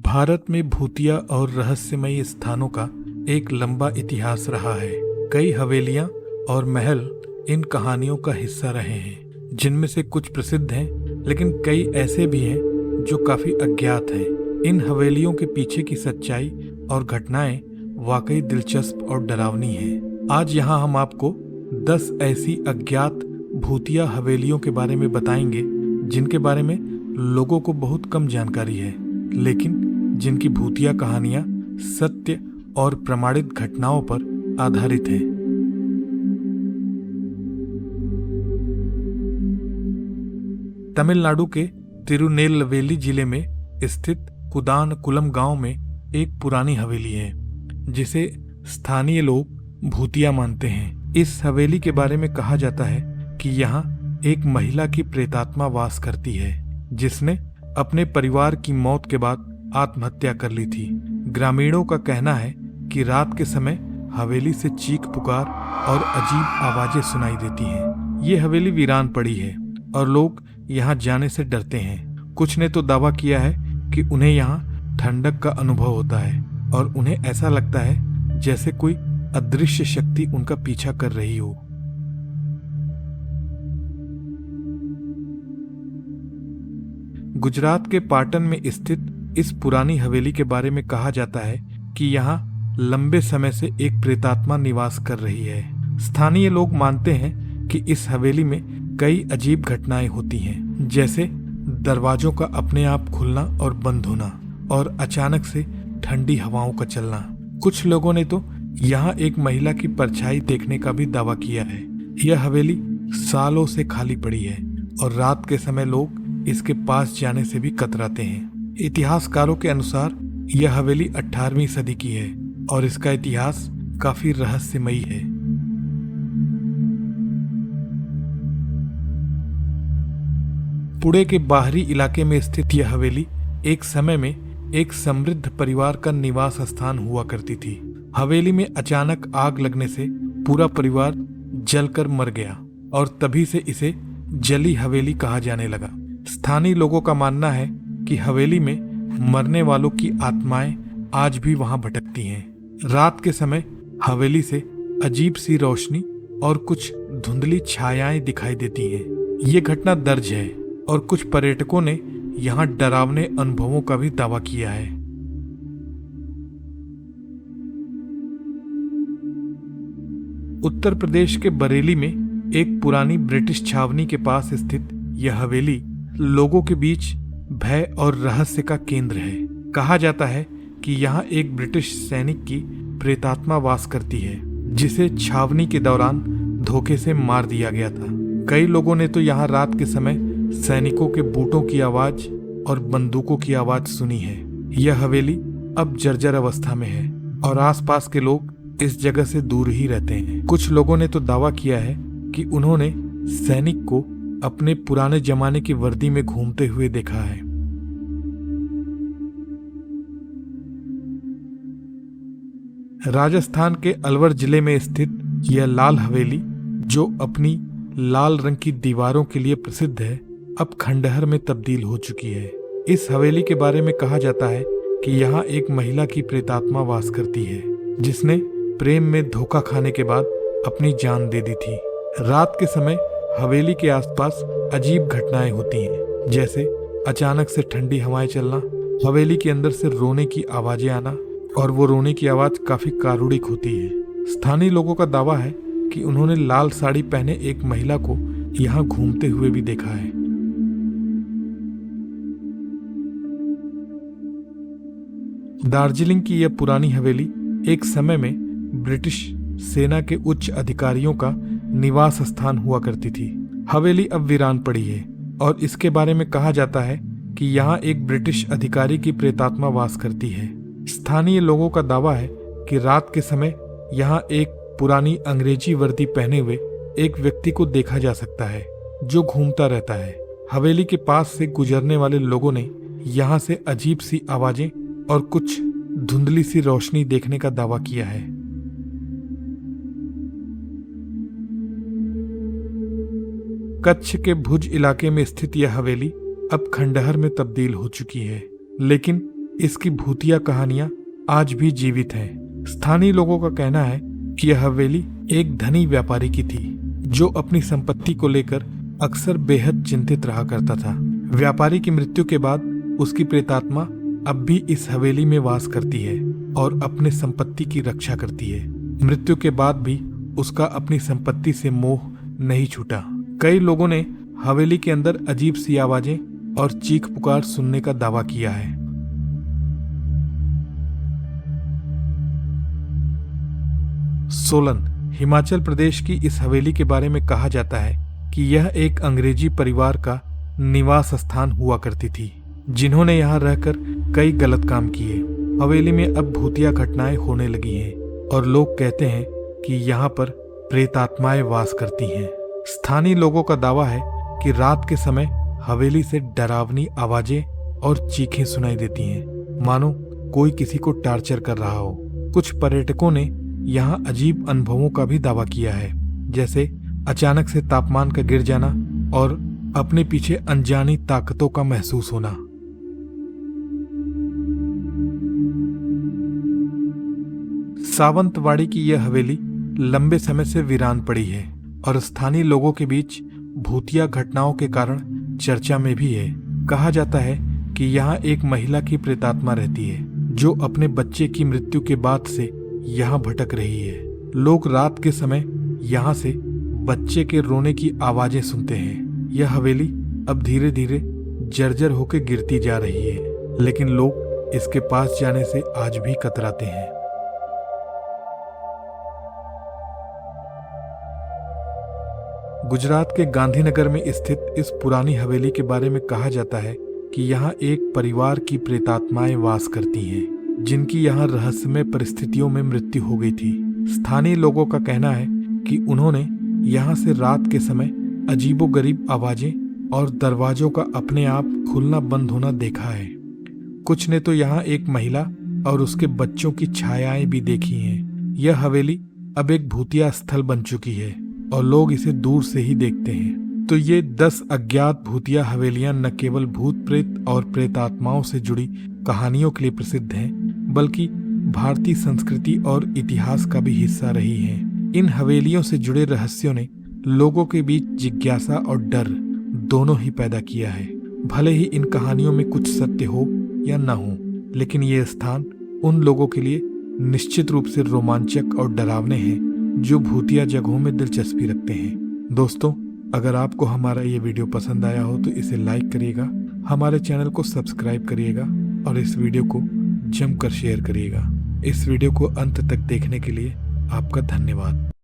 भारत में भूतिया और रहस्यमयी स्थानों का एक लंबा इतिहास रहा है। कई हवेलियां और महल इन कहानियों का हिस्सा रहे हैं, जिनमें से कुछ प्रसिद्ध हैं, लेकिन कई ऐसे भी हैं जो काफी अज्ञात हैं। इन हवेलियों के पीछे की सच्चाई और घटनाएं वाकई दिलचस्प और डरावनी हैं। आज यहाँ हम आपको 10 ऐसी अज्ञात भूतिया हवेलियों के बारे में बताएंगे, जिनके बारे में लोगों को बहुत कम जानकारी है, लेकिन जिनकी भूतिया कहानियां सत्य और प्रमाणित घटनाओं पर आधारित हैं। तमिलनाडु के तिरुनेलवेली जिले में स्थित कुदानकुलम गांव में एक पुरानी हवेली है, जिसे स्थानीय लोग भूतिया मानते हैं। इस हवेली के बारे में कहा जाता है कि यहाँ एक महिला की प्रेतात्मा वास करती है, जिसने अपने परिवार की मौत के बाद आत्महत्या कर ली थी। ग्रामीणों का कहना है कि रात के समय हवेली से चीख पुकार और अजीब आवाजें सुनाई देती हैं। ये हवेली वीरान पड़ी है और लोग यहाँ जाने से डरते हैं। कुछ ने तो दावा किया है कि उन्हें यहाँ ठंडक का अनुभव होता है और उन्हें ऐसा लगता है जैसे कोई अदृश्य शक्ति उनका पीछा कर रही हो। गुजरात के पाटन में स्थित इस पुरानी हवेली के बारे में कहा जाता है कि यहाँ लंबे समय से एक प्रेतात्मा निवास कर रही है। स्थानीय लोग मानते हैं कि इस हवेली में कई अजीब घटनाएं होती हैं, जैसे दरवाजों का अपने आप खुलना और बंद होना और अचानक से ठंडी हवाओं का चलना। कुछ लोगों ने तो यहाँ एक महिला की परछाई देखने का भी दावा किया है। यह हवेली सालों से खाली पड़ी है और रात के समय लोग इसके पास जाने से भी कतराते हैं। इतिहासकारों के अनुसार यह हवेली 18वीं सदी की है और इसका इतिहास काफी रहस्यमयी है। पुणे के बाहरी इलाके में स्थित यह हवेली एक समय में एक समृद्ध परिवार का निवास स्थान हुआ करती थी। हवेली में अचानक आग लगने से पूरा परिवार जलकर मर गया और तभी से इसे जली हवेली कहा जाने लगा। स्थानीय लोगों का मानना है कि हवेली में मरने वालों की आत्माएं आज भी वहां भटकती हैं। रात के समय हवेली से अजीब सी रोशनी और कुछ धुंधली छायाएं दिखाई देती हैं। ये घटना दर्ज है और कुछ पर्यटकों ने यहाँ डरावने अनुभवों का भी दावा किया है। उत्तर प्रदेश के बरेली में एक पुरानी ब्रिटिश छावनी के पास स्थित यह हवेली लोगों के बीच भय और रहस्य का केंद्र है। कहा जाता है कि यहाँ एक ब्रिटिश सैनिक की प्रेतात्मा वास करती है, जिसे छावनी के दौरान धोखे से मार दिया गया था। कई लोगों ने तो यहाँ रात के समय सैनिकों के बूटों की आवाज और बंदूकों की आवाज सुनी है। यह हवेली अब जर्जर अवस्था में है और आसपास के लोग इस जगह से दूर ही रहते हैं। कुछ लोगों ने तो दावा किया है कि उन्होंने सैनिक को अपने पुराने जमाने की वर्दी में घूमते हुए देखा है। राजस्थान के अलवर जिले में स्थित यह लाल हवेली, जो अपनी लाल रंग की दीवारों के लिए प्रसिद्ध है, अब खंडहर में तब्दील हो चुकी है। इस हवेली के बारे में कहा जाता है कि यहाँ एक महिला की प्रेतात्मा वास करती है, जिसने प्रेम में धोखा खाने के बाद अपनी जान दे दी थी। रात के समय हवेली के आसपास अजीब घटनाएं होती हैं, जैसे अचानक से ठंडी हवाएं चलना, हवेली के अंदर से रोने की आवाजें आना, और वो रोने की आवाज काफी कारुणिक होती है। स्थानीय लोगों का दावा है कि उन्होंने लाल साड़ी पहने एक महिला को यहाँ घूमते हुए भी देखा है। दार्जिलिंग की यह पुरानी हवेली एक समय में ब्रिटिश सेना के उच्च अधिकारियों का निवास स्थान हुआ करती थी। हवेली अब वीरान पड़ी है और इसके बारे में कहा जाता है कि यहाँ एक ब्रिटिश अधिकारी की प्रेतात्मा वास करती है। स्थानीय लोगों का दावा है कि रात के समय यहाँ एक पुरानी अंग्रेजी वर्दी पहने हुए एक व्यक्ति को देखा जा सकता है, जो घूमता रहता है। हवेली के पास से गुजरने वाले लोगों ने यहाँ से अजीब सी आवाजें और कुछ धुंधली सी रोशनी देखने का दावा किया है। कच्छ के भुज इलाके में स्थित यह हवेली अब खंडहर में तब्दील हो चुकी है, लेकिन इसकी भूतिया कहानियां आज भी जीवित हैं। स्थानीय लोगों का कहना है कि यह हवेली एक धनी व्यापारी की थी जो अपनी संपत्ति को लेकर अक्सर बेहद चिंतित रहा करता था। व्यापारी की मृत्यु के बाद उसकी प्रेतात्मा अब भी इस हवेली में वास करती है और अपने संपत्ति की रक्षा करती है। मृत्यु के बाद भी उसका अपनी संपत्ति से मोह नहीं छूटा। कई लोगों ने हवेली के अंदर अजीब सी आवाजें और चीख पुकार सुनने का दावा किया है। सोलन, हिमाचल प्रदेश की इस हवेली के बारे में कहा जाता है कि यह एक अंग्रेजी परिवार का निवास स्थान हुआ करती थी, जिन्होंने यहाँ रहकर कई गलत काम किए। हवेली में अब भूतिया घटनाएं होने लगी हैं और लोग कहते हैं कि यहाँ पर प्रेतात्माएं वास करती हैं। स्थानीय लोगों का दावा है कि रात के समय हवेली से डरावनी आवाजें और चीखें सुनाई देती हैं, मानो कोई किसी को टार्चर कर रहा हो। कुछ पर्यटकों ने यहाँ अजीब अनुभवों का भी दावा किया है, जैसे अचानक से तापमान का गिर जाना और अपने पीछे अनजानी ताकतों का महसूस होना। सावंतवाड़ी की यह हवेली लंबे समय से वीरान पड़ी है और स्थानीय लोगों के बीच भूतिया घटनाओं के कारण चर्चा में भी है। कहा जाता है कि यहाँ एक महिला की प्रेतात्मा रहती है जो अपने बच्चे की मृत्यु के बाद से यहाँ भटक रही है। लोग रात के समय यहाँ से बच्चे के रोने की आवाजें सुनते हैं। यह हवेली अब धीरे धीरे जर्जर होकर गिरती जा रही है, लेकिन लोग इसके पास जाने से आज भी कतराते हैं। गुजरात के गांधीनगर में स्थित इस पुरानी हवेली के बारे में कहा जाता है कि यहाँ एक परिवार की प्रेतात्माएं वास करती हैं, जिनकी यहाँ रहस्यमय परिस्थितियों में मृत्यु हो गई थी। स्थानीय लोगों का कहना है कि उन्होंने यहाँ से रात के समय अजीबोगरीब आवाजें और दरवाजों का अपने आप खुलना बंद होना देखा है। कुछ ने तो यहाँ एक महिला और उसके बच्चों की छायाएं भी देखी हैं। यह हवेली अब एक भूतिया स्थल बन चुकी है और लोग इसे दूर से ही देखते हैं। तो ये 10 अज्ञात भूतिया हवेलियां न केवल भूत प्रेत और प्रेतात्माओं से जुड़ी कहानियों के लिए प्रसिद्ध हैं, बल्कि भारतीय संस्कृति और इतिहास का भी हिस्सा रही हैं। इन हवेलियों से जुड़े रहस्यों ने लोगों के बीच जिज्ञासा और डर दोनों ही पैदा किया है। भले ही इन कहानियों में कुछ सत्य हो या न हो, लेकिन ये स्थान उन लोगों के लिए निश्चित रूप से रोमांचक और डरावने हैं जो भूतिया जगहों में दिलचस्पी रखते हैं। दोस्तों, अगर आपको हमारा ये वीडियो पसंद आया हो तो इसे लाइक करिएगा, हमारे चैनल को सब्सक्राइब करिएगा और इस वीडियो को जमकर शेयर करिएगा। इस वीडियो को अंत तक देखने के लिए आपका धन्यवाद।